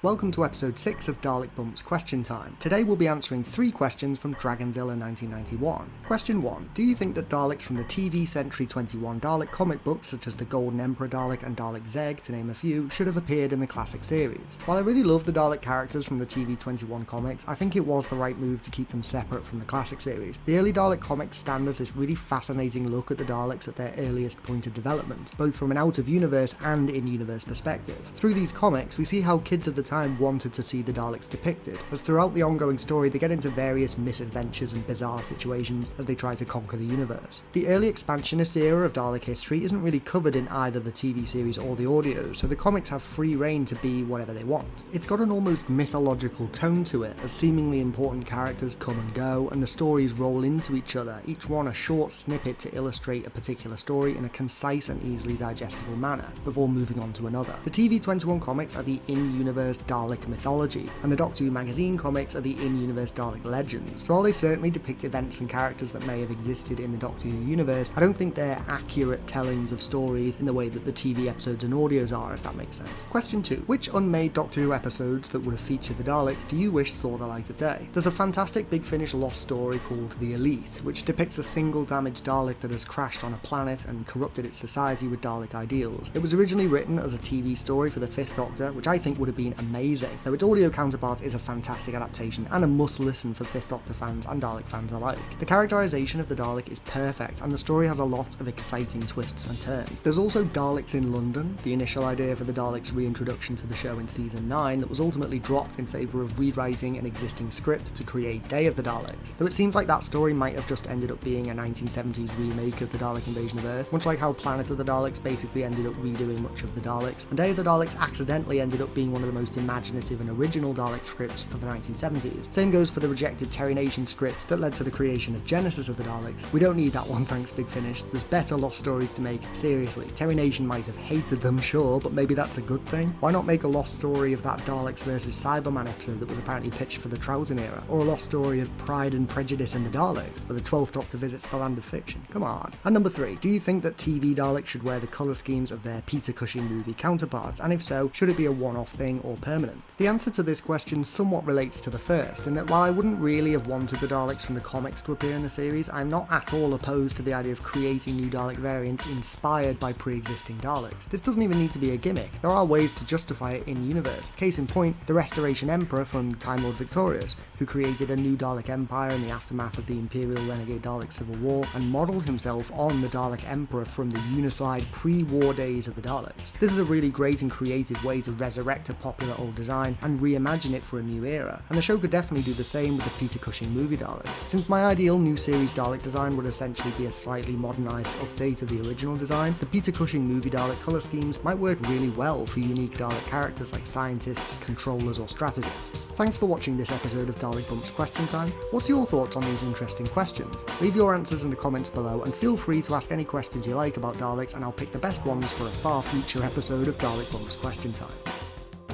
Welcome to episode 6 of Dalek Bumps Question Time. Today we'll be answering 3 questions from Dragonzilla 1991. Question 1. Do you think that Daleks from the TV Century 21 Dalek comic books, such as the Golden Emperor Dalek and Dalek Zeg, to name a few, should have appeared in the classic series? While I really love the Dalek characters from the TV 21 comics, I think it was the right move to keep them separate from the classic series. The early Dalek comics stand as this really fascinating look at the Daleks at their earliest point of development, both from an out-of-universe and in-universe perspective. Through these comics, we see how kids of the time wanted to see the Daleks depicted, as throughout the ongoing story they get into various misadventures and bizarre situations as they try to conquer the universe. The early expansionist era of Dalek history isn't really covered in either the TV series or the audio, so the comics have free reign to be whatever they want. It's got an almost mythological tone to it, as seemingly important characters come and go, and the stories roll into each other, each one a short snippet to illustrate a particular story in a concise and easily digestible manner, before moving on to another. The TV 21 comics are the in-universe Dalek mythology, and the Doctor Who magazine comics are the in-universe Dalek legends. So while they certainly depict events and characters that may have existed in the Doctor Who universe, I don't think they're accurate tellings of stories in the way that the TV episodes and audios are, if that makes sense. Question 2. Which unmade Doctor Who episodes that would have featured the Daleks do you wish saw the light of day? There's a fantastic Big Finish lost story called The Elite, which depicts a single damaged Dalek that has crashed on a planet and corrupted its society with Dalek ideals. It was originally written as a TV story for the 5th Doctor, which I think would have been amazing, though its audio counterpart is a fantastic adaptation and a must-listen for 5th Doctor fans and Dalek fans alike. The characterisation of the Dalek is perfect, and the story has a lot of exciting twists and turns. There's also Daleks in London, the initial idea for the Daleks' reintroduction to the show in Season 9 that was ultimately dropped in favour of rewriting an existing script to create Day of the Daleks, though it seems like that story might have just ended up being a 1970s remake of the Dalek Invasion of Earth, much like how Planet of the Daleks basically ended up redoing much of the Daleks, and Day of the Daleks accidentally ended up being one of the most imaginative and original Dalek scripts of the 1970s. Same goes for the rejected Terry Nation script that led to the creation of Genesis of the Daleks. We don't need that one, thanks Big Finish. There's better lost stories to make, seriously. Terry Nation might have hated them, sure, but maybe that's a good thing. Why not make a lost story of that Daleks versus Cyberman episode that was apparently pitched for the Troughton era? Or a lost story of Pride and Prejudice and the Daleks, where the 12th Doctor visits the land of fiction? Come on. And number 3, do you think that TV Daleks should wear the colour schemes of their Peter Cushing movie counterparts? And if so, should it be a one-off thing or permanent? The answer to this question somewhat relates to the first, in that while I wouldn't really have wanted the Daleks from the comics to appear in the series, I'm not at all opposed to the idea of creating new Dalek variants inspired by pre-existing Daleks. This doesn't even need to be a gimmick. There are ways to justify it in-universe. Case in point, the Restoration Emperor from Time Lord Victorious, who created a new Dalek Empire in the aftermath of the Imperial Renegade Dalek Civil War, and modelled himself on the Dalek Emperor from the unified pre-war days of the Daleks. This is a really great and creative way to resurrect a popular old design and reimagine it for a new era, and the show could definitely do the same with the Peter Cushing Movie Daleks. Since my ideal new series Dalek design would essentially be a slightly modernised update of the original design, the Peter Cushing Movie Dalek colour schemes might work really well for unique Dalek characters like scientists, controllers or strategists. Thanks for watching this episode of Dalek Bumps Question Time. What's your thoughts on these interesting questions? Leave your answers in the comments below, and feel free to ask any questions you like about Daleks, and I'll pick the best ones for a far future episode of Dalek Bumps Question Time.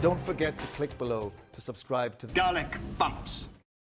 Don't forget to click below to subscribe to Dalek Bumps.